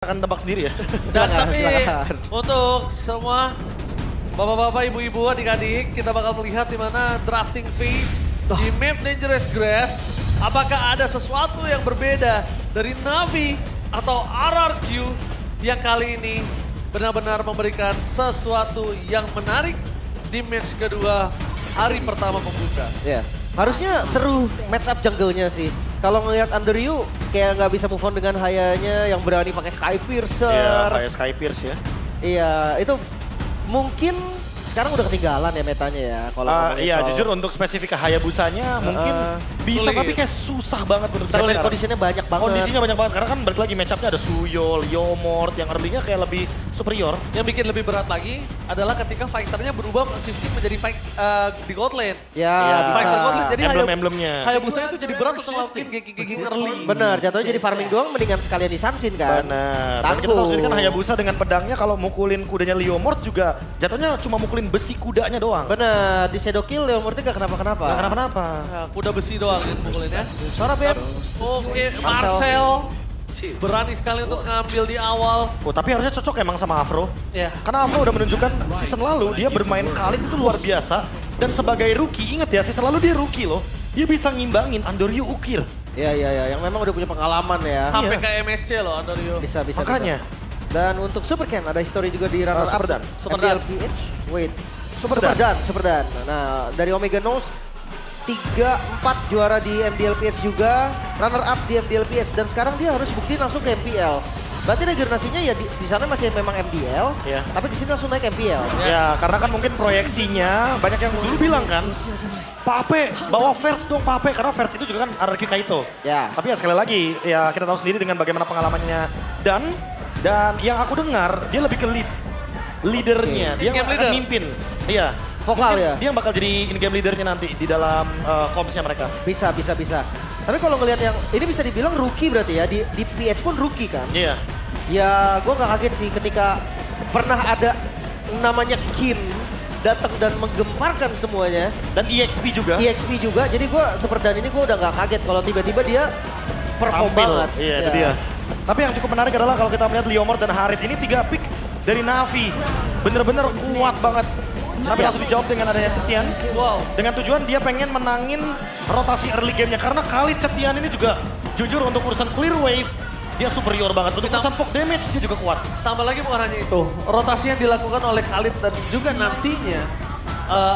Akan tebak sendiri ya. Dan tapi silakan. untuk semua bapak-bapak, ibu-ibu, adik-adik, kita bakal melihat di mana drafting phase di map Dangerous Grass. Apakah ada sesuatu yang berbeda dari Navi atau RRQ yang kali ini benar-benar memberikan sesuatu yang menarik di match kedua hari pertama pembuka. Ya, harusnya seru match up jungle-nya sih. Kalau ngelihat Underu kayak nggak bisa move on dengan Hayanya yang berani pakai Sky Piercer. Iya, kayak Sky Pierce ya. Iya, itu mungkin sekarang udah ketinggalan ya metanya ya. Kalau ngomongin Iya, soal- jujur untuk spesifik ke Hayabusanya mungkin bisa sulit. tapi kayak susah banget untuk Terus sekarang. kondisinya banyak banget. Kondisinya banyak banget karena kan balik lagi match up-nya ada Suyol, Yomort yang early-nya kayak lebih superior. Yang bikin lebih berat lagi adalah ketika fighternya berubah shifting menjadi fight di gold lane. Ya, Iya, bisa. Fighter gold lane, jadi Emblem-emblemnya. Hayabusa itu jadi berat untuk ngelakuin geng-geng early. Bener, jatuhnya jadi farming doang mendingan sekalian disansin kan. Benar. Dan kita tahu sendiri kan Hayabusa dengan pedangnya kalau mukulin kudanya Leomord juga jatuhnya cuma mukulin besi kudanya doang. Bener, di Shadow Kill Leomord gak kenapa-kenapa. Gak kenapa-napa. Nah, kuda besi doang yang pukulinnya. Suara Ben. Oke, Marcel berani sekali untuk ngambil di awal. Oh, tapi harusnya cocok emang sama Afro. Ya, Karena Afro udah menunjukkan season lalu dia bermain Khalid itu luar biasa. Dan sebagai rookie, inget ya season lalu dia rookie loh. Dia bisa ngimbangin Andoryu Ukir. Iya, yang memang udah punya pengalaman ya. sampai Iya. ke MSC loh Andorio. Bisa. Makanya. Dan untuk Super Ken ada history juga di runner up. Superdan. Superdan. MDLPH. Wait. Superdan. Superdan. Nah, dari Omega Nose 3-4 juara di MDLPH juga, runner up di MDLPH dan sekarang dia harus buktiin langsung ke MPL. Berarti regenerasinya ya di sana masih memang MDL, Iya. tapi kesini langsung naik MPL. Ya, karena kan mungkin proyeksinya banyak yang dulu bilang kan, Pape, bawa Verts dong Pape, karena Verts itu juga kan RRQ Kaito. Ya. Tapi ya sekali lagi, ya kita tahu sendiri dengan bagaimana pengalamannya Dan yang aku dengar dia lebih ke leadernya, Oke. dia In-game akan leader. mimpin. Iya. Vokal Mungkin ya? Dia bakal jadi in-game leadernya nanti di dalam kompsnya mereka. Bisa. Tapi kalau ngelihat yang ini bisa dibilang rookie berarti ya, di PH pun rookie kan. Iya. Ya, gue gak kaget sih ketika pernah ada namanya Kin datang dan menggemparkan semuanya. Dan EXP juga. EXP juga, jadi gue Superdan ini gue udah gak kaget kalau tiba-tiba dia perform Tampil. banget. Iya, itu dia. Tapi yang cukup menarik adalah kalau kita melihat Leomord dan Harit ini 3 pick dari Navi. Bener-bener kuat banget. Tapi langsung dijawab dengan adanya Cetian. Wow. Dengan tujuan dia pengen menangin rotasi early game-nya. Karena kali Cetian ini juga jujur untuk urusan clear wave, dia superior banget. Untuk urusan poke damage dia juga kuat. Tambah lagi bukan hanya itu, rotasi yang dilakukan oleh Khalid dan juga nantinya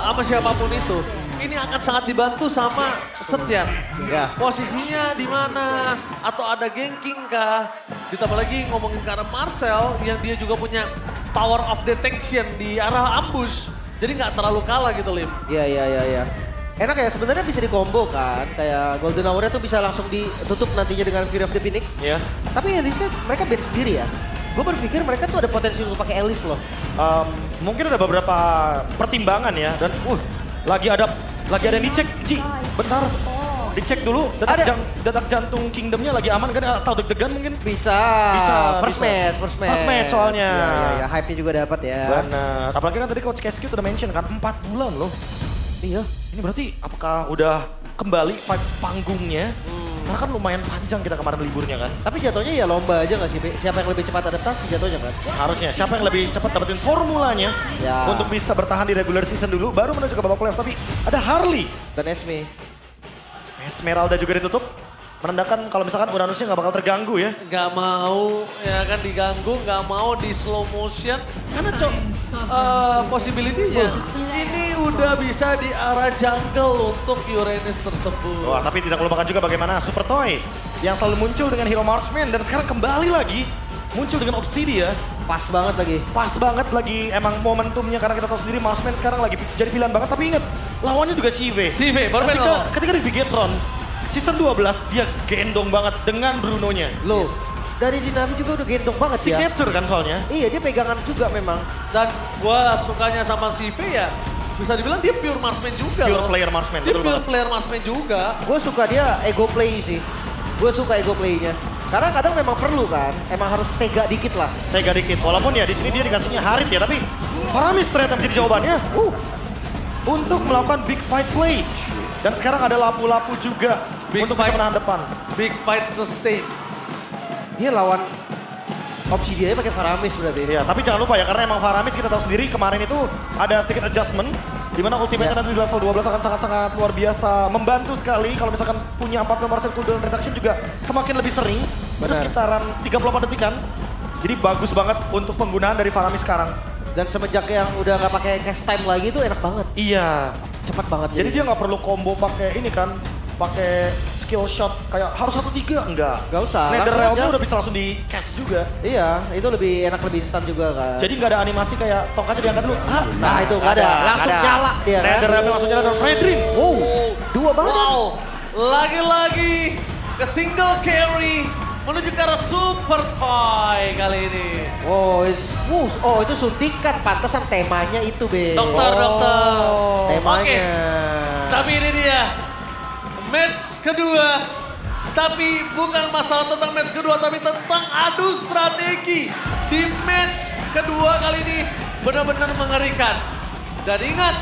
sama siapapun itu, ini akan sangat dibantu sama Setian. Ya. Posisinya di mana atau ada ganking kah? Ditambah lagi ngomongin ke arah Marcel yang dia juga punya power of detection di arah ambush. Jadi nggak terlalu kalah gitu, Lim. Iya. Enak ya, sebenarnya bisa dikombo kan. Kayak Golden Hour-nya tuh bisa langsung ditutup nantinya dengan Fury of the Phoenix. Iya. Tapi Alice mereka band sendiri ya. Gue berpikir mereka tuh ada potensi untuk pakai Alice loh. Mungkin ada beberapa pertimbangan ya. Dan lagi ada yang dicek. Ji, bentar. Dicek dulu, detak jantung Kingdomnya lagi aman kan? Atau deg-degan mungkin? Bisa. First match. First match soalnya. Iya, hype-nya juga dapat ya. Benar. Apalagi kan tadi Coach Casey udah mention kan 4 bulan loh. Iya. Ini berarti apakah udah kembali vibes panggungnya? Karena kan lumayan panjang kita kemarin liburnya kan. Tapi jatuhnya ya lomba aja gak sih? Siapa yang lebih cepat adaptasi jatuhnya kan? Harusnya siapa yang lebih cepat dapetin formulanya Ya. untuk bisa bertahan di regular season dulu baru menuju ke babak playoff. Tapi ada Harley. Dan Esme. Esmeralda juga ditutup. Menandakan kalau misalkan Uranusnya nggak bakal terganggu ya. Nggak mau ya kan diganggu, nggak mau di slow motion. Karena possibility-nya ini udah bisa di arah jungle untuk Uranus tersebut. Wah, tapi tidak melupakan juga bagaimana Super Toy yang selalu muncul dengan Hero Marksman dan sekarang kembali lagi muncul dengan Obsidia. Pas banget lagi. Pas banget lagi emang momentumnya karena kita tahu sendiri Marksman sekarang lagi jadi pilihan banget. Tapi ingat, lawannya juga CV. CV, baru main lawan. Ketika di Bigetron, season 12 dia gendong banget dengan Bruno-nya. Loh, dari Dinavi juga udah gendong banget ya. Signature kan soalnya. Iya, dia pegangan juga memang. Dan gua sukanya sama CV ya, bisa dibilang dia pure marksman juga Pure loh. player marksman, Dia betul pure banget. player marksman juga. Gue suka dia ego play sih. Gue suka ego playnya. Karena kadang memang perlu kan, emang harus tega dikit lah. Tega dikit, walaupun ya di sini dia dikasihnya Harit ya, tapi Faramis ternyata menjadi jawabannya. Untuk melakukan big fight play. Dan sekarang ada lapu-lapu juga Big untuk bisa fight. menahan depan. Big fight sustain. Dia lawan Opsi dia pakai Faramis berarti. Iya, tapi jangan lupa ya, karena emang Faramis kita tahu sendiri kemarin itu ada sedikit adjustment, di mana ultimate-nya nanti di level 12 akan sangat-sangat luar biasa, membantu sekali kalau misalkan punya 40% cooldown reduction juga semakin lebih sering, itu Benar. sekitaran 34 detikan. Jadi bagus banget untuk penggunaan dari Faramis sekarang. Dan semenjak yang udah nggak pakai cast time lagi tuh enak banget. Iya, Cepat banget. jadi dia nggak perlu combo pakai ini kan, pakai skill shot kayak harus 1-3, enggak. Nggak usah, Nether langsung Realm-nya aja. udah bisa langsung di cast juga. Iya, itu lebih enak, lebih instan juga kan. Jadi nggak ada animasi kayak tongkatnya diangkat dulu. Hah? Nah, itu nggak ada. Langsung nyala dia kan. Nether Realm langsung nyala dan Fredrin. Wow, dua banget. Wow, lagi-lagi ke single carry menuju ke arah Super Toy kali ini. Oh, itu suntikan, pantesan temanya itu, Be. Dokter. Temanya. Tapi ini dia, match kedua. Tapi bukan masalah tentang match kedua, tapi tentang adu strategi. Di match kedua kali ini benar-benar mengerikan. Dan ingat,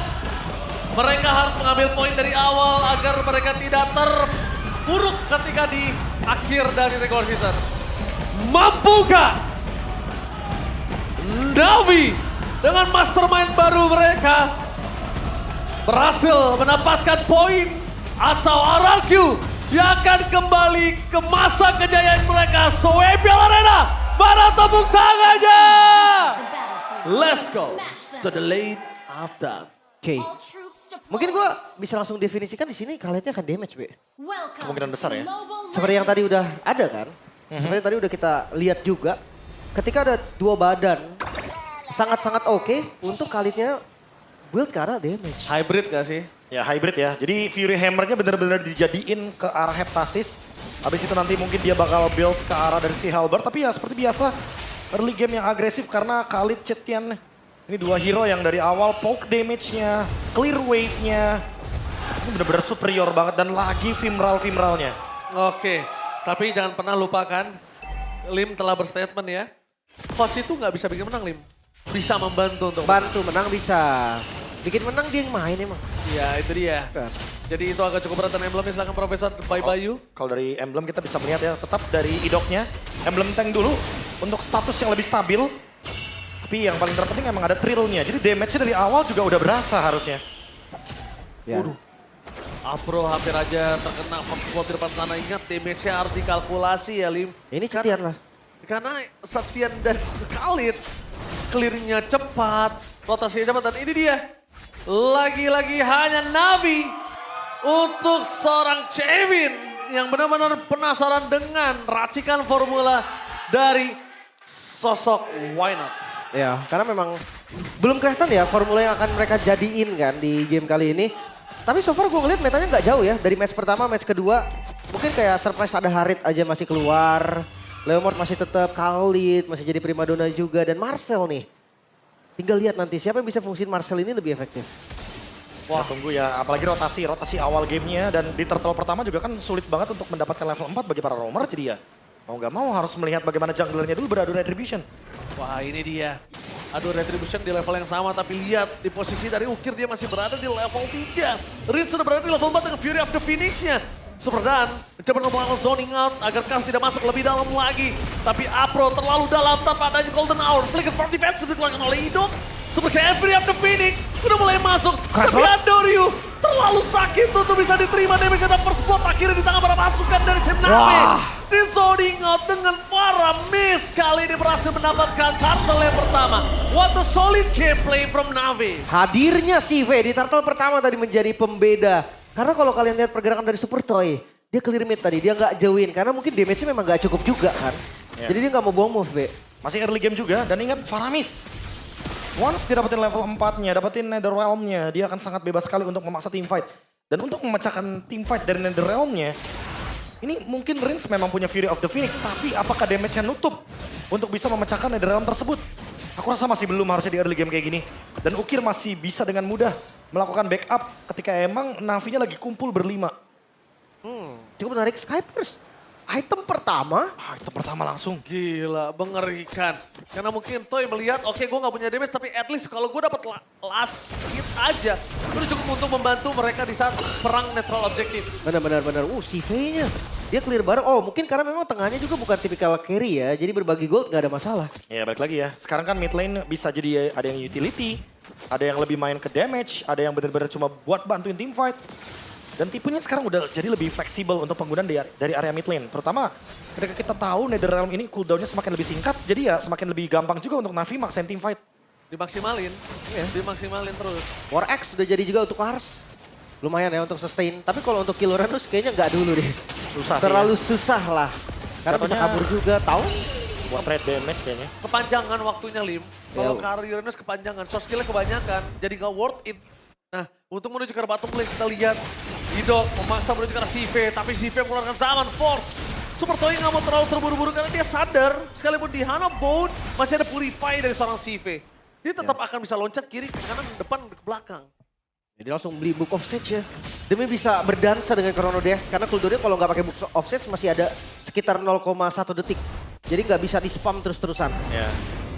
mereka harus mengambil poin dari awal agar mereka tidak terpuruk ketika di akhir dari regular season. Mampukah Navi dengan mastermind baru mereka berhasil mendapatkan poin atau RRQ yang akan kembali ke masa kejayaan mereka? Soebial Arena, mana tepuk tangannya? Let's go to the late after. Oke. Mungkin gua bisa langsung definisikan di sini kaliannya akan damage, Be. Kemungkinan besar ya. Seperti yang tadi udah ada kan. Seperti yang tadi udah kita lihat juga. Ketika ada dua badan sangat-sangat oke untuk kalinya build ke arah damage. Hybrid gak sih? Ya hybrid ya. Jadi Fury Hammer-nya benar-benar dijadiin ke arah Heptasis. Habis itu nanti mungkin dia bakal build ke arah dari si Halberd. Tapi ya seperti biasa early game yang agresif karena Khalid Chettian. Ini dua hero yang dari awal poke damage-nya, clear wave-nya. Ini benar-benar superior banget dan lagi Vimral-Vimralnya. Oke, tapi jangan pernah lupakan Lim telah berstatement ya. Coach itu nggak bisa bikin menang Lim. Bisa membantu untuk Bantu menang bisa. Bikin menang dia yang main emang. Iya itu dia. Kan. Jadi itu agak cukup berat dan emblemnya silakan Profesor Bye Bayu. Kalau dari emblem kita bisa melihat ya, tetap dari idoknya, emblem tank dulu untuk status yang lebih stabil. Tapi yang paling terpenting emang ada trillnya, jadi damage-nya dari awal juga udah berasa harusnya. Ya. Apro hampir aja terkena first blood di depan sana. Ingat damage-nya harus dikalkulasi ya Lim. Ini Cetian lah. Karena Septian dan Khalid clear-nya cepat, rotasinya cepat dan ini dia. Lagi-lagi hanya Navi untuk seorang Kevin yang benar-benar penasaran dengan racikan formula dari sosok Why Not. Ya, karena memang belum kelihatan ya formula yang akan mereka jadiin kan di game kali ini. Tapi so far gue ngeliat metanya nggak jauh ya. Dari match pertama, match kedua. Mungkin kayak surprise ada Harit aja masih keluar. Leomord masih tetap, Khalid masih jadi primadona juga. Dan Marcel nih. Tinggal lihat nanti siapa yang bisa fungsiin Marcel ini lebih efektif. Wah tunggu ya, apalagi rotasi awal gamenya dan di turtle pertama juga kan sulit banget untuk mendapatkan level 4 bagi para roamer. Jadi ya mau nggak mau harus melihat bagaimana junglernya dulu beradu retribution. Wah ini dia. Aduh Retribution di level yang sama tapi lihat di posisi dari Ukir dia masih berada di level 3. Rin sudah berada di level 4 dengan Fury of the Phoenix-nya. Superdan mencoba melakukan zoning out agar Kas tidak masuk lebih dalam lagi. Tapi Apro terlalu dalam tanpa adanya Golden Hour. Flicker for defense sudah dikeluarkan oleh Idok. Super Fury of the Phoenix udah mulai masuk. Tapi Andoryu terlalu sakit untuk bisa diterima damage dan first blood akhirnya di tangan para pasukan dari tim Nave. Di zoning out dengan para miss. Kali ini berhasil mendapatkan turtle yang pertama. What a solid gameplay from Nave. Hadirnya si V di turtle pertama tadi menjadi pembeda. Karena kalau kalian lihat pergerakan dari Super Toy, dia clear mid tadi, dia nggak jauhin. Karena mungkin damage-nya memang nggak cukup juga kan. Ya. Jadi dia nggak mau buang move, B. Masih early game juga dan ingat Faramis. Once dia dapetin level 4-nya, dapetin Nether Realm-nya, dia akan sangat bebas sekali untuk memaksa team fight. Dan untuk memecahkan team fight dari Nether Realm-nya, ini mungkin Rins memang punya Fury of the Phoenix, tapi apakah damage-nya nutup untuk bisa memecahkan Nether Realm tersebut? Aku rasa masih belum harusnya di early game kayak gini. Dan Ukir masih bisa dengan mudah melakukan backup ketika emang Navi-nya lagi kumpul berlima. Cukup menarik Skypers. item pertama. Itu pertama langsung. Gila, mengerikan. Karena mungkin Toy melihat, oke gue gak punya damage, tapi at least kalau gue dapat last hit aja, itu cukup untuk membantu mereka di saat perang netral objektif. Benar. CV-nya. Dia clear bareng. Oh mungkin karena memang tengahnya juga bukan tipikal carry ya. Jadi berbagi gold gak ada masalah. Ya balik lagi ya. Sekarang kan mid lane bisa jadi ada yang utility, ada yang lebih main ke damage, ada yang benar-benar cuma buat bantuin team fight. Dan tipenya sekarang udah jadi lebih fleksibel untuk penggunaan dari area mid lane. Terutama ketika kita tahu Netherrealm ini cooldownnya semakin lebih singkat, jadi ya semakin lebih gampang juga untuk Na'Vi maksain team fight. Dimaksimalin, dimaksimalin terus. War Axe udah jadi juga untuk Ars. Lumayan ya untuk sustain. Tapi kalau untuk kill Uranus kayaknya nggak dulu deh. Susah sih Terlalu ya. susah lah. Karena bisa Contohnya- kabur juga, tahu? Buat trade damage kayaknya. Kepanjangan waktunya Lim. Kalau Ya. Kari Uranus kepanjangan, short skillnya kebanyakan, jadi gak worth it. Nah, untuk menuju ke bottom lane kita lihat Idok memaksa menuju ke arah CV, tapi CV mengeluarkan zaman force. Super Toy nggak mau terlalu terburu-buru karena dia sadar sekalipun di Hana Bone masih ada purify dari seorang CV. Dia tetap akan bisa loncat kiri, ke kanan, depan, ke belakang. Jadi langsung beli Book of Sage ya. Demi bisa berdansa dengan Chrono Dash. Karena cooldownnya kalau nggak pakai Book of Sage masih ada sekitar 0,1 detik. Jadi nggak bisa di spam terus-terusan. Ya.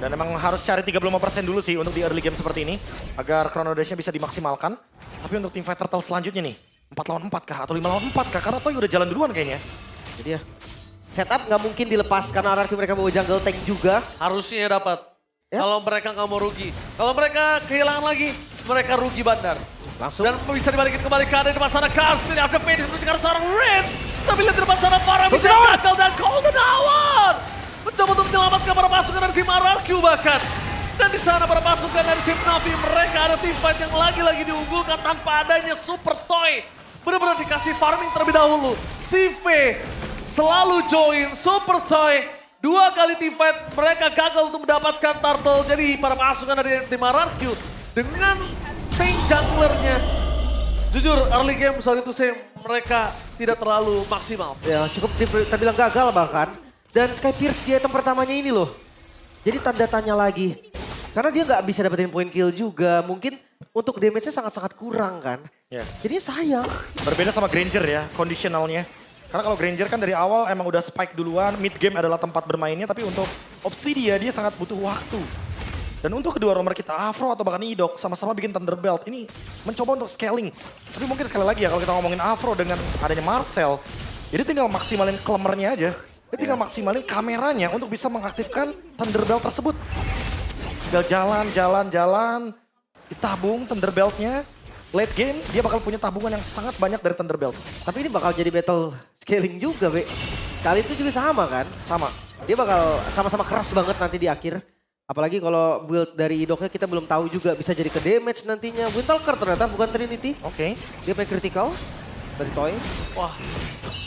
Dan emang harus cari 35% dulu sih untuk di early game seperti ini. Agar Chrono Dash-nya bisa dimaksimalkan. Tapi untuk teamfight Turtle selanjutnya nih. 4 lawan 4 kah? Atau 5 lawan 4 kah? Karena Toy udah jalan duluan kayaknya. Jadi ya setup nggak mungkin dilepas karena RRQ mereka mau jungle tank juga. Harusnya dapat. Ya. Kalau mereka nggak mau rugi. Kalau mereka kehilangan lagi, mereka rugi bandar. Langsung. Dan bisa dibalikin kembali ke ada di depan sana Kars. Pilih after Fadis menuju ke arah seorang Red. Tapi lihat di depan sana Farah bisa gagal dan Golden Hour. Mencoba untuk menyelamatkan para pasukan dari tim RRQ bahkan. Dan di sana para pasukan dari tim Na'Vi mereka ada tim fight yang lagi-lagi diunggulkan tanpa adanya Super Toy. Benar-benar dikasih farming terlebih dahulu. CV selalu join Super Toy. 2 kali tim fight mereka gagal untuk mendapatkan turtle. Jadi para pasukan dari tim RRQ dengan tank junglernya. Jujur early game sorry to say mereka tidak terlalu maksimal. Ya cukup terbilang gagal bahkan. Dan Sky Pierce di item pertamanya ini loh. Jadi tanda tanya lagi. Karena dia nggak bisa dapetin point kill juga. Mungkin untuk damage-nya sangat-sangat kurang kan. Ya. Jadi sayang. Berbeda sama Granger ya, conditionalnya. Karena kalau Granger kan dari awal emang udah spike duluan, mid game adalah tempat bermainnya, tapi untuk Obsidia dia sangat butuh waktu. Dan untuk kedua romer kita, Afro atau bahkan Idok, sama-sama bikin Thunderbelt. Ini mencoba untuk scaling. Tapi mungkin sekali lagi ya, kalau kita ngomongin Afro dengan adanya Marcel, jadi tinggal maksimalin klemernya aja. Dia tinggal maksimalin kameranya untuk bisa mengaktifkan Thunderbelt tersebut. Tinggal jalan, ditabung Thunderbeltnya. Late game, dia bakal punya tabungan yang sangat banyak dari Thunderbelt. Tapi ini bakal jadi battle scaling juga, Be. Kali itu juga sama kan? Sama. Dia bakal sama-sama keras banget nanti di akhir. Apalagi kalau build dari Idoknya kita belum tahu juga bisa jadi ke damage nantinya. Windtalker ternyata bukan Trinity. Oke. Dia pakai critical dari Toy. Wah.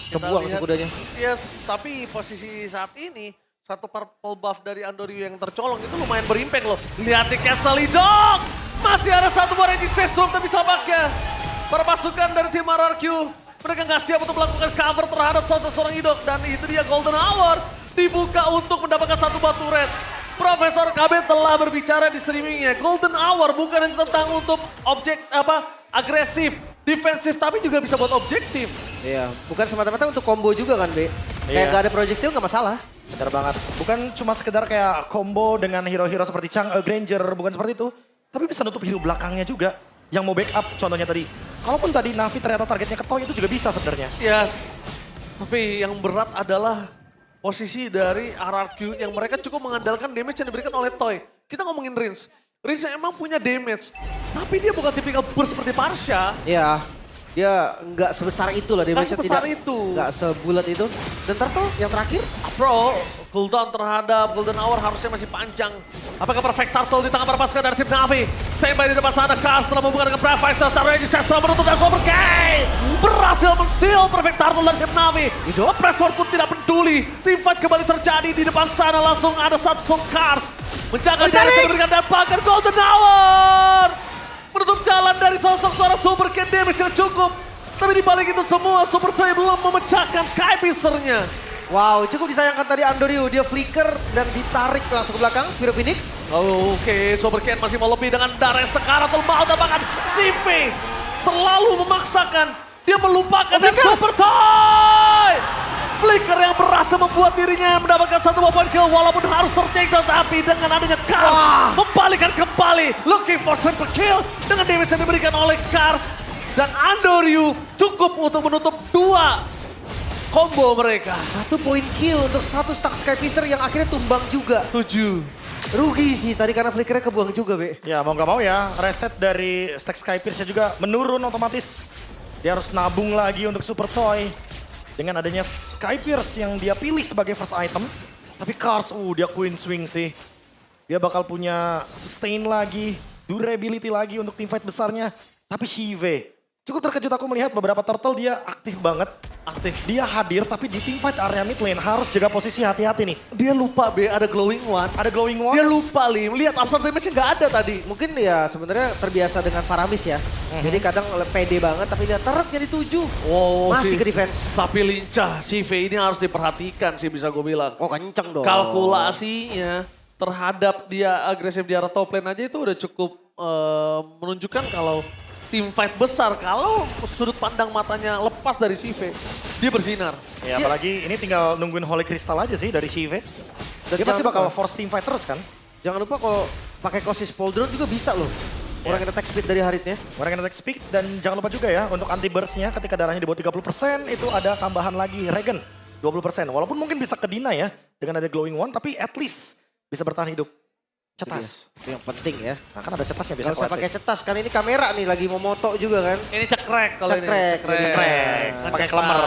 Kebuang lihat. sekudanya. Yes, tapi posisi saat ini satu purple buff dari Andoryu yang tercolong itu lumayan berimpact loh. Lihat di Castle Idok. Masih ada satu buah Regis Storm tapi sahabatnya. Para pasukan dari tim RRQ. Mereka nggak siap untuk melakukan cover terhadap sosok seorang Idok. Dan itu dia Golden Hour. Dibuka untuk mendapatkan satu batu red. Profesor KB telah berbicara di streamingnya. Golden Hour bukan hanya tentang untuk agresif, defensif, tapi juga bisa buat objektif. Iya, bukan semata-mata untuk combo juga kan, Be. Kayak Iya. gak ada projectile gak masalah. Benar banget. Bukan cuma sekedar kayak combo dengan hero-hero seperti Granger, bukan seperti itu. Tapi bisa nutup hero belakangnya juga. Yang mau backup contohnya tadi. Kalaupun tadi Na'Vi ternyata targetnya ke Toy itu juga bisa sebenarnya. Yes, tapi yang berat adalah posisi dari RRQ yang mereka cukup mengandalkan damage yang diberikan oleh Toy. Kita ngomongin Rins. Rins emang punya damage, tapi dia bukan tipikal burst seperti Parsha. Iya, dia nggak sebesar itu lah damage-nya, sebesar tidak itu. nggak sebulat itu. Dan Turtle yang terakhir, Bro, cooldown terhadap Golden Hour harusnya masih panjang. Apakah Perfect Turtle di tangan para pasukan dari tim Na'Vi? Standby di depan sana, Kars telah membuka dengan Brave Fighter, Regis setelah menutup dan Super K. Berhasil men-steal Perfect Turtle dari tim Na'Vi. Pressor pun tidak peduli. Team fight kembali terjadi di depan sana, langsung ada satu Kars. Menjaga damage yang diberikan dan bahkan Golden Hour. Menutup jalan dari sosok seorang Super K damage yang cukup. Tapi di balik itu semua, Super Toy belum memecahkan Sky Piercer-nya. wow, cukup disayangkan tadi Andoryu. Dia flicker dan ditarik langsung ke belakang, Hero Phoenix. Oh, oke, Super Ken masih mau lebih dengan Dare sekarang mau bahkan CV terlalu memaksakan. Dia melupakan dan Super Toy Flicker yang berhasil membuat dirinya mendapatkan 1 point kill walaupun harus tercecer, tapi dengan adanya Kars membalikan kembali. Looking for super kill dengan damage yang diberikan oleh Kars. Dan Andoryu cukup untuk menutup 2 combo mereka. 1 point kill untuk 1 stack Skypicer yang akhirnya tumbang juga. 7. Rugi sih tadi karena flickernya kebuang juga, Be. Ya mau nggak mau ya, reset dari stack Skypierce juga menurun otomatis. Dia harus nabung lagi untuk Super Toy. Dengan adanya Skypierce yang dia pilih sebagai first item. Tapi Kars, dia Queen Swing sih. Dia bakal punya sustain lagi, durability lagi untuk teamfight besarnya. Tapi Shive, cukup terkejut aku melihat beberapa turtle dia aktif banget. Aktif. Dia hadir tapi di teamfight area mid lane harus jaga posisi hati-hati nih. Dia lupa B, ada glowing one. Ada glowing one. Dia lupa Lim, lihat absorb damage-nya nggak ada tadi. Mungkin ya sebenarnya terbiasa dengan Faramis ya. Jadi kadang pede banget tapi lihat turret jadi 7. Wow, Masih ke defense. Tapi lincah, si V ini harus diperhatikan sih bisa gue bilang. Oh kenceng dong. Kalkulasinya terhadap dia agresif di arah top lane aja itu udah cukup menunjukkan kalau tim fight besar, kalau sudut pandang matanya lepas dari si V, dia bersinar. Ya apalagi ini tinggal nungguin Holy Crystal aja sih dari Shive. Dan Dia pasti jangan bakal lupa- force team fight terus kan. Jangan lupa kalau pakai Kosis Poldron juga bisa loh. Orang yang attack speed dari Haritnya. Orang yang attack speed dan jangan lupa juga ya untuk anti burst-nya ketika darahnya di bawah 30% itu ada tambahan lagi regen 20%. Walaupun mungkin bisa kedina ya dengan ada glowing one tapi at least bisa bertahan hidup. Cetas. Itu yang penting ya. Nah kan ada cetasnya bisa Gak usah pakai cetas kan ini kamera nih lagi mau moto juga kan. Ini cekrek kalau ini. Cekrek, cekrek. Pakai klemer.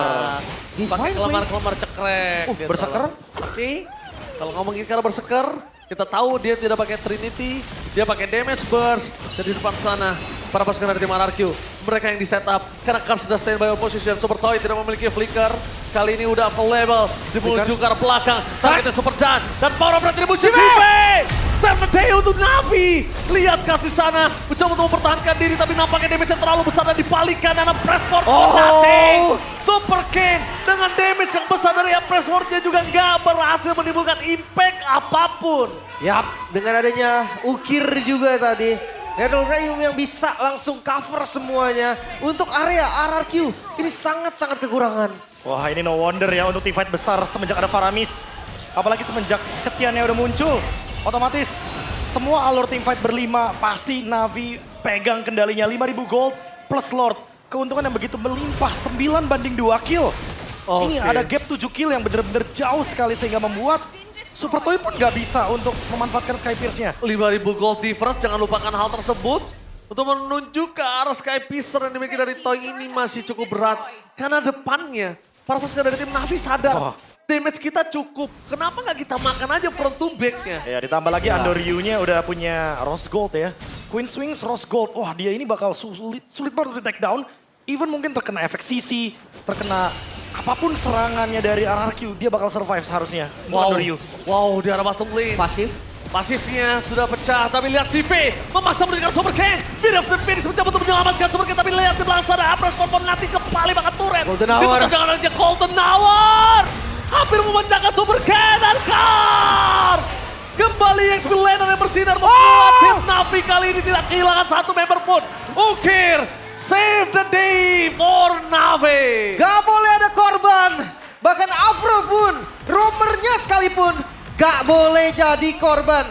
Pakai klemer cekrek. gitu. Berseker. Oke. Kalau ngomongin cara berseker, kita tahu dia tidak pakai Trinity, dia pakai damage burst. Dan di depan sana, para pasukan dari tim RRQ, mereka yang di setup. Karena Kars sudah stand by position, Super Toy tidak memiliki flicker. Kali ini udah available, menuju ke arah belakang. Targetnya Super Dan, dan power of retribution Shive! 7 day untuk Navi. Lihat Kars di sana, mencoba untuk mempertahankan diri, tapi nampaknya damage yang terlalu besar dan dibalikan. Dan Pressword nothing. Super King dengan damage yang besar dari Pressword-nya juga nggak berhasil menimbulkan impact apapun. Yap, dengan adanya Ukir juga tadi. Netherrealm yang bisa langsung cover semuanya. Untuk area RRQ, ini sangat-sangat kekurangan. Wah ini no wonder ya untuk teamfight besar semenjak ada Faramis. Apalagi semenjak Cetiannya udah muncul. Otomatis semua alur teamfight berlima pasti Navi pegang kendalinya 5.000 gold plus Lord. Keuntungan yang begitu melimpah 9 banding 2 kill. Ini Oke. ada gap 7 kill yang benar-benar jauh sekali sehingga membuat Super Toy pun nggak bisa untuk memanfaatkan Skypierce-nya. 5.000 gold difference, jangan lupakan hal tersebut. Untuk menuju ke arah Skypiercer yang dimiliki dari Toy ini masih cukup berat. Karena depannya, para pasukan dari tim Navi sadar, damage kita cukup. Kenapa nggak kita makan aja front to back-nya? Ya ditambah lagi Andoryu-nya udah punya Rose Gold ya. Queen Swings Rose Gold, wah dia ini bakal sulit banget untuk di take down. Even mungkin terkena efek CC, terkena apapun serangannya dari RRQ, dia bakal survive seharusnya. Wow, Andoryu. wow di arah bottom lane. Pasif. Pasifnya sudah pecah, tapi lihat si V memaksa memberikan Super King. Speed of the Finish mencoba untuk menyelamatkan Super King, tapi lihat di belakang sana Apres Pompon nanti kembali banget turret. Golden Hour. Ditutup dengan adanya Golden Hour. Hampir memecahkan Super King dan Kars. Kembali XP Laner yang bersinar membuat tim Navi kali ini tidak kehilangan satu member pun. Ukir, save the day for Navi. Gak boleh ada korban. Bahkan Afro pun, roamernya sekalipun gak boleh jadi korban.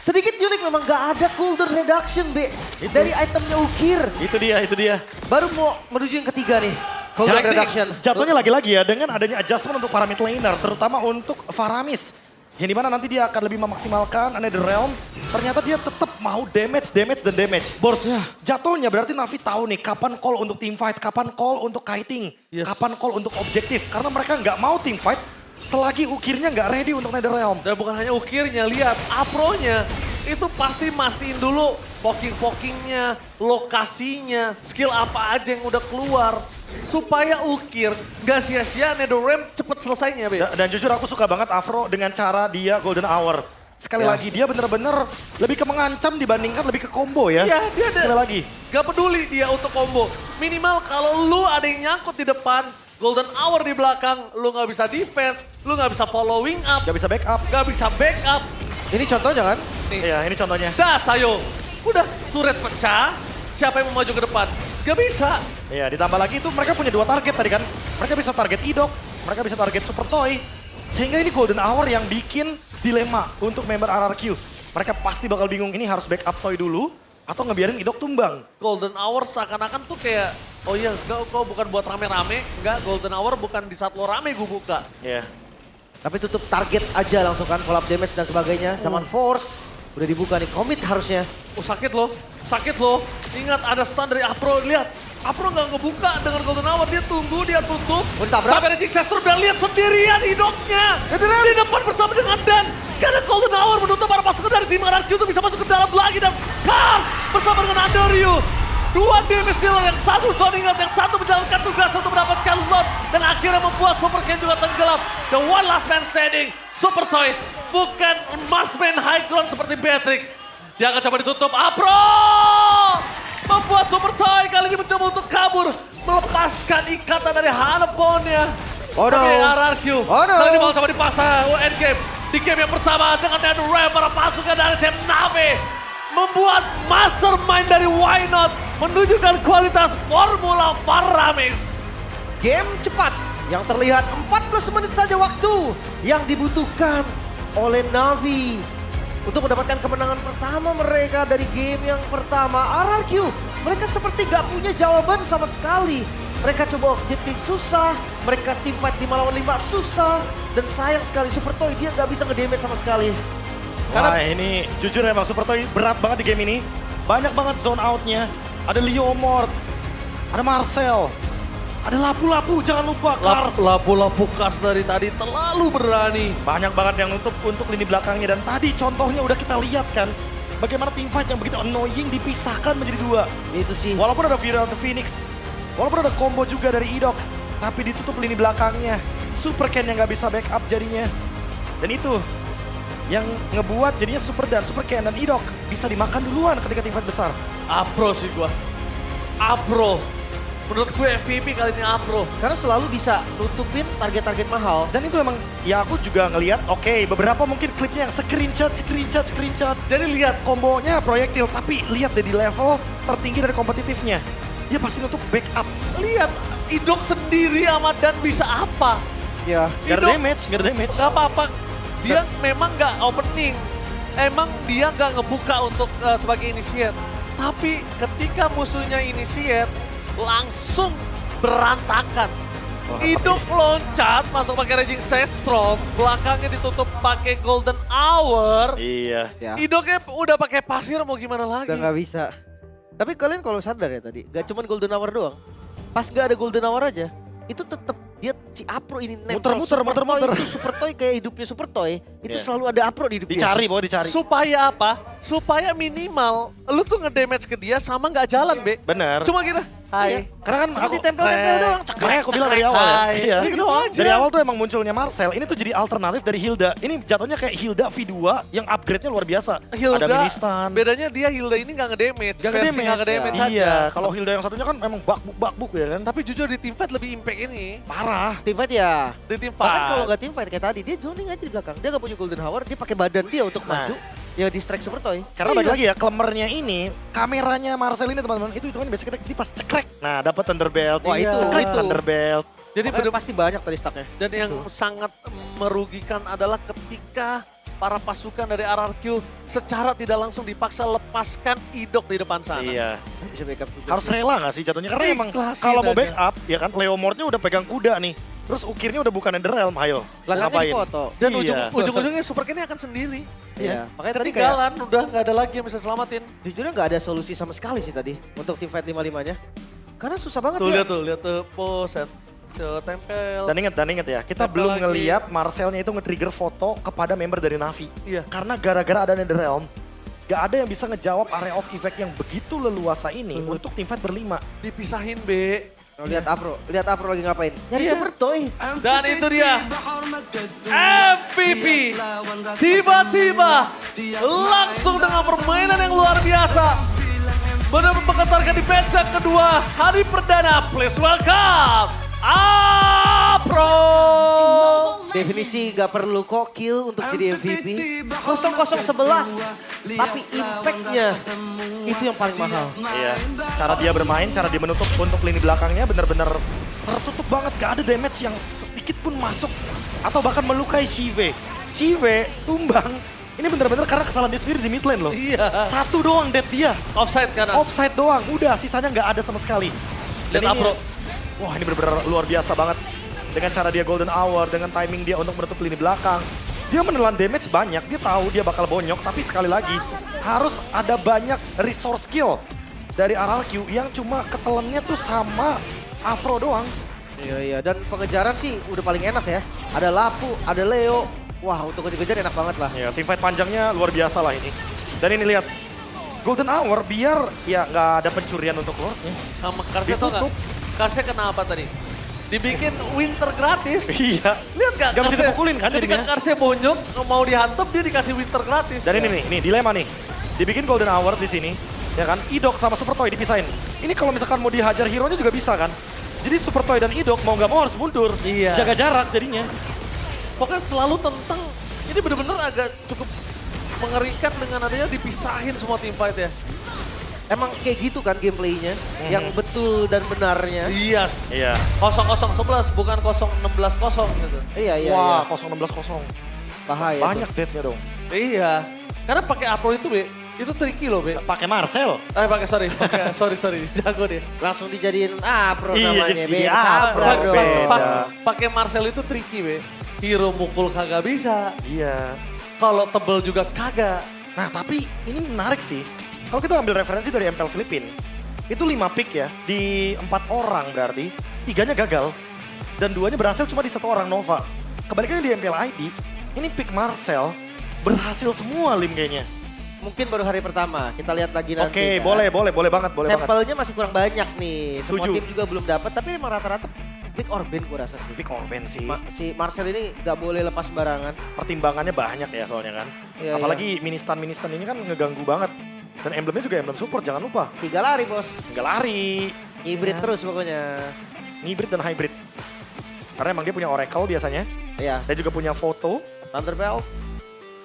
Sedikit unik memang gak ada cooldown reduction, B. Dari itemnya Ukir. Itu dia. Baru mau menuju yang ketiga nih. Cooldown reduction. Jatuhnya lagi-lagi ya dengan adanya adjustment untuk para mid laner, terutama untuk Faramis. Yang dimana nanti dia akan lebih memaksimalkan Netherrealm. Ternyata dia tetap mau damage. Bors, jatuhnya berarti Navi tahu nih kapan call untuk team fight, kapan call untuk kiting, Yes. kapan call untuk objektif. Karena mereka nggak mau team fight selagi Ukirnya nggak ready untuk Netherrealm. Dan bukan hanya Ukirnya, lihat Afronya itu pasti mastiin dulu poking-pokingnya, lokasinya, skill apa aja yang udah keluar. Supaya Ukir gak sia-sia Netherrealm cepet selesainya, Be. Dan jujur aku suka banget Afro dengan cara dia Golden Hour. Sekali lagi dia bener-bener lebih ke mengancam dibandingkan lebih ke combo ya. Iya, dia ada. Sekali lagi. Gak peduli dia untuk combo. Minimal kalau lu ada yang nyangkut di depan, Golden Hour di belakang, lu gak bisa defense, lu gak bisa following up, Gak bisa backup. gak bisa backup. Ini contohnya kan? Iya ini contohnya. Das, ayo. Udah, turret pecah, siapa yang mau maju ke depan? Gak bisa. Iya ditambah lagi itu mereka punya 2 target tadi kan. Mereka bisa target Idok, mereka bisa target Super Toy. Sehingga ini golden hour yang bikin dilema untuk member RRQ. Mereka pasti bakal bingung ini harus backup Toy dulu atau ngebiarin Idok tumbang. Golden Hour seakan-akan tuh kayak, oh iya kau bukan buat rame-rame, enggak Golden Hour bukan di saat lo rame gue buka. Ya. Tapi tutup target aja langsung kan, collab damage dan sebagainya. Zaman force, udah dibuka nih, commit harusnya. Oh sakit loh. Ingat ada stun dari Apro, lihat. Apro nggak ngebuka dengan Golden Hour, dia tunggu, dia tutup. Oh, ditabrak. Sampai Raging Sester udah lihat sendirian Idoknya. Di depan bersama dengan Dan. Karena Golden Hour menutup para pasukan dari tim RRQ itu bisa masuk ke dalam lagi. Dan Kars bersama dengan Andoryu. Dua damage dealer, yang satu zone ingat, yang satu menjalankan tugas untuk mendapatkan lot. Dan akhirnya membuat Super Ken juga tenggelam. The one last man standing, Super Toy. Bukan marksman high ground seperti Beatrix. Dia akan coba ditutup, Apro! Membuat Super Toy kali ini mencoba untuk kabur. Melepaskan ikatan dari Hanaponnya. Oh no. Tapi RRQ, Oh no. kali ini mau coba dipaksa endgame. Di game yang pertama dengan Dead Ram, para pasukan dari tim Na'Vi. Membuat mastermind dari Why Not menunjukkan kualitas Formula Paramis. Game cepat yang terlihat 14 menit saja waktu yang dibutuhkan oleh Na'Vi untuk mendapatkan kemenangan pertama mereka dari game yang pertama. RRQ, mereka seperti gak punya jawaban sama sekali. Mereka coba objektif susah, mereka team fight 5 lawan 5 susah, dan sayang sekali Super Toy dia gak bisa ngedamage sama sekali. Wah ini jujur emang Super Toy berat banget di game ini. Banyak banget zone out-nya. Ada Leomord, ada Marcel, ada Lapu-Lapu, jangan lupa Kars. Lapu-lapu Kars dari tadi terlalu berani. Banyak banget yang nutup untuk lini belakangnya. Dan tadi contohnya udah kita lihat kan. Bagaimana team fight yang begitu annoying dipisahkan menjadi dua. Itu sih. Walaupun ada Viral the Phoenix, walaupun ada combo juga dari Idok, tapi ditutup lini belakangnya. Super Ken yang gak bisa backup jadinya. Dan itu yang ngebuat jadinya Super Ken dan Idok bisa dimakan duluan ketika tim fight besar. Apro sih gua. Apro. Menurut gue MVP kali ini Apro. Karena selalu bisa nutupin target-target mahal. Dan itu emang ya aku juga ngelihat oke, beberapa mungkin klipnya yang screenshot. Jadi lihat kombonya proyektil, tapi lihat deh di level tertinggi dari kompetitifnya. Dia pasti nutup backup. Lihat Idok sendiri sama Dan bisa apa? Ya. Gak ada Idok- damage, gak ada damage. Gak apa-apa. Dia memang gak opening. Emang dia gak ngebuka untuk sebagai initiate. Tapi ketika musuhnya initiate, langsung berantakan. Idok loncat, masuk pakai Raging Sestrom, belakangnya ditutup pakai Golden Hour. Iya. Ya. Idoknya udah pakai pasir, mau gimana lagi? Udah nggak bisa. Tapi kalian kalau sadar ya tadi, gak cuma Golden Hour doang. Pas gak ada Golden Hour aja, itu tetap dia si Apro ini nempel. Muter-muter, Super Toy muter-muter. itu Super Toy kayak hidupnya Super Toy, itu Iya. selalu ada Apro di hidupnya. Dicari, pokoknya dicari. Supaya apa? Supaya minimal lu tuh ngedamage ke dia sama nggak jalan, Be. Bener. Cuma gitu. Hai. Karena kan Cuma aku ditempel-tempel doang. makanya aku bilang dari awal ya. Hai. Iya. Gitu doang. Dari awal tuh emang munculnya Marcel, ini tuh jadi alternatif dari Hilda. Ini jatuhnya kayak Hilda V2 yang upgrade-nya luar biasa. Hilda, Ada mini-stun. bedanya dia Hilda ini nggak ngedamage. Gak Versi ngedamage. nggak ngedamage Iya, aja. kalau Hilda yang satunya kan emang bakbuk ya kan. Tapi jujur di teamfight lebih impact ini. Parah. Team fight ya. Di teamfight. Bahkan kalau nggak team fight kayak tadi, dia zoning aja di belakang. Dia nggak punya Golden Hour, dia pakai badan dia untuk Nah. maju. Ya distract Super Toy. Karena balik lagi ya, klemernya ini, kameranya Marcel ini teman-teman, itu kan biasa kita jadi pas cekrek. Nah, dapat Thunderbelt. Wah, itu. Cekrek Itu. Thunderbelt. Jadi Makanya bener pasti banyak tadi stacknya. dan yang sangat merugikan adalah ketika para pasukan dari RRQ secara tidak langsung dipaksa lepaskan Idok di depan sana. Iya. Bisa backup juga. Harus rela gak sih jatuhnya? Karena emang Ikhlasin kalau mau aja. backup, ya kan Leomordnya udah pegang kuda nih. Terus ukirnya udah bukan Netherrealm, ayo. Belakangnya Ngapain? dipoto. Dan Iya. ujung-ujungnya Super Ken akan sendiri. Iya. Makanya tadi kayak Ketinggalan, udah nggak ada lagi yang bisa selamatin. jujurnya nggak ada solusi sama sekali sih tadi untuk team fight 5-5-nya. Karena susah banget Tuh ya. lihat tuh, pose, tempel. Dan inget ya, kita Tempel belum lagi. ngelihat Marcelnya itu nge-trigger foto kepada member dari Na'Vi. Iya. Karena gara-gara ada Netherrealm, gak ada yang bisa ngejawab area of effect yang begitu leluasa ini untuk tim fight berlima. Dipisahin, Be. Oh, lihat Apro lagi ngapain? Nyari Iya. Super Toy. Dan itu dia MVP. Tiba-tiba langsung dengan permainan yang luar biasa. Benar mengetarkan di match yang kedua hari perdana. Please welcome Apro. Definisi gak perlu kokil untuk jadi MVP. 0011. Tapi impactnya itu yang paling mahal. Iya. Cara dia bermain, cara dia menutup untuk lini belakangnya benar-benar tertutup banget. Gak ada damage yang sedikit sedikit pun masuk atau bahkan melukai Shive. Shive tumbang, ini bener-bener karena kesalahan dia sendiri di mid lane loh. Iya. Satu doang dead dia. Offside sekarang. Offside doang, udah sisanya nggak ada sama sekali. Dan ini- Afro. Wah ini bener-bener luar biasa banget. Dengan cara dia golden hour, dengan timing dia untuk menutup lini belakang. Dia menelan damage banyak, dia tahu dia bakal bonyok, tapi sekali lagi harus ada banyak resource skill dari RRQ yang cuma ketelannya tuh sama Afro doang. Iya, dan pengejaran sih udah paling enak ya. Ada Lapu, ada Leo. Wah, untuk kejar-kejar enak banget lah. Ya, teamfight panjangnya luar biasa lah ini. Dan ini lihat, golden hour biar ya nggak ada pencurian untuk lordnya. Sama Karsnya tau nggak? Ditutup. Karsnya kenapa tadi? Dibikin winter gratis. Iya. Lihat gak? Gak bisa dipukulin kan Ketika jadinya. Karsnya bonyok, mau dihantam dia dikasih winter gratis. Dan ini nih, ini dilema nih. Dibikin golden hour di sini, ya kan? Idok sama Super Toy dipisahin. Ini kalau misalkan mau dihajar hero-nya juga bisa kan? Jadi Super Toy dan Idok mau nggak mau harus mundur. Iya. Jaga jarak jadinya. Pokoknya selalu tentang, ini bener-bener agak cukup mengerikan dengan adanya dipisahin semua team fight ya. Emang kayak gitu kan gameplaynya, yang betul dan benarnya. Iya. Iya. 0011 bukan 016-0 gitu. Iya, Wah, iya. 016-0. Bahaya. Banyak deadnya dong. Iya. Karena pakai Afro itu, Be, itu tricky loh, Be. Pakai Marcel. Pakai sorry, jago deh. Langsung dijadiin pro Iya, namanya. jadi Be. Afro, Sabar dong. beda. Pakai Marcel itu tricky, Be. Hero mukul kagak bisa. Iya. Kalau tebel juga kagak. Nah, tapi ini menarik sih. Kalau kita ambil referensi dari MPL Filipin, itu 5 pick ya, di 4 orang berarti, 3-nya gagal. Dan 2-nya berhasil cuma di 1 orang Nova. Kebalikannya di MPL ID, ini pick Marcel, berhasil semua Lim kayaknya. Mungkin baru hari pertama, kita lihat lagi nanti. Oke, kan. boleh banget. Sampelnya masih kurang banyak nih. Semua Setuju. tim juga belum dapat, tapi emang rata-rata pick Orben gue rasa sih. Pick Orben sih, Si Marcel ini nggak boleh lepas sembarangan. pertimbangannya banyak ya soalnya kan. Iya, Apalagi ministan-ministan ini kan ngeganggu banget. Dan emblemnya juga emblem support, jangan lupa. 3 lari bos, Nggak lari, hybrid Ya. terus pokoknya. hybrid dan hybrid. Karena emang dia punya Oracle biasanya, Iya, dan juga punya foto. Thunderbelt.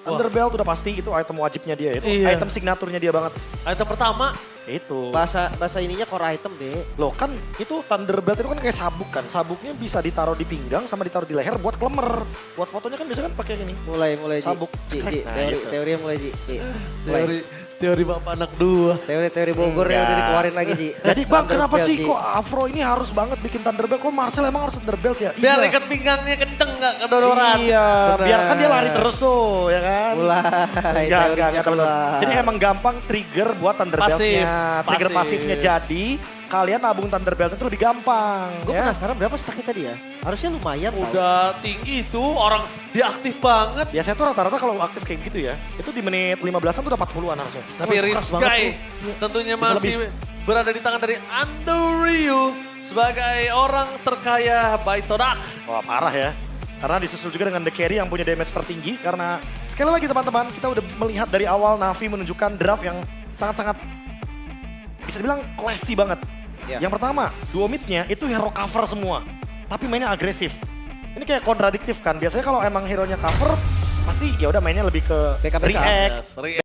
Thunderbelt udah pasti itu item wajibnya dia, itu Iya. item signaturnya dia banget. Item pertama, Itu. Bahasa ininya core item deh. Loh kan itu Thunderbelt itu kan kayak sabuk kan. Sabuknya bisa ditaruh di pinggang sama ditaruh di leher buat klemer. Buat fotonya kan biasanya kan pakai ini. Mulai Ji. Sabuk. Ji, Nah, teori gitu. teorinya mulai Ji. Mulai. teori bapak anak dua. Teori Bogor ya Enggak. udah dikeluarin lagi Ji. Jadi bang kenapa Thunderbelt, sih Ji. kok Afro ini harus banget bikin Thunderbelt? Kok Marcel emang harus Thunderbelt ya? Biar ikat pinggangnya kenceng nggak kedodoran. Iya, Benar. biar kan dia lari terus tuh ya kan. Mulai teorinya Enggak, keluar. bener. Jadi emang gampang trigger buat Thunderbeltnya. Pasif, Trigger pasif. pasifnya jadi kalian nabung Thunderbelt itu lebih gampang. Gue ya. penasaran berapa stacknya tadi ya? Harusnya lumayan tau. Udah tinggi itu, orang dia aktif banget. Biasanya tuh rata-rata kalau aktif kayak gitu ya, itu di menit 15-an tuh udah 40-an harusnya. Tapi Wah, Rich keras banget Guy tuh. tentunya Bisa masih berada di tangan dari Ando Ryu sebagai orang terkaya Baitodak. Wah parah ya. Karena disusul juga dengan The Carry yang punya damage tertinggi. Karena sekali lagi teman-teman, kita udah melihat dari awal Navi menunjukkan draft yang sangat-sangat bisa dibilang classy banget. Ya. Yang pertama, duo midnya itu hero cover semua. Tapi mainnya agresif. Ini kayak kontradiktif kan. Biasanya kalau emang hero-nya cover, pasti ya udah mainnya lebih ke BKBK. react, Yes,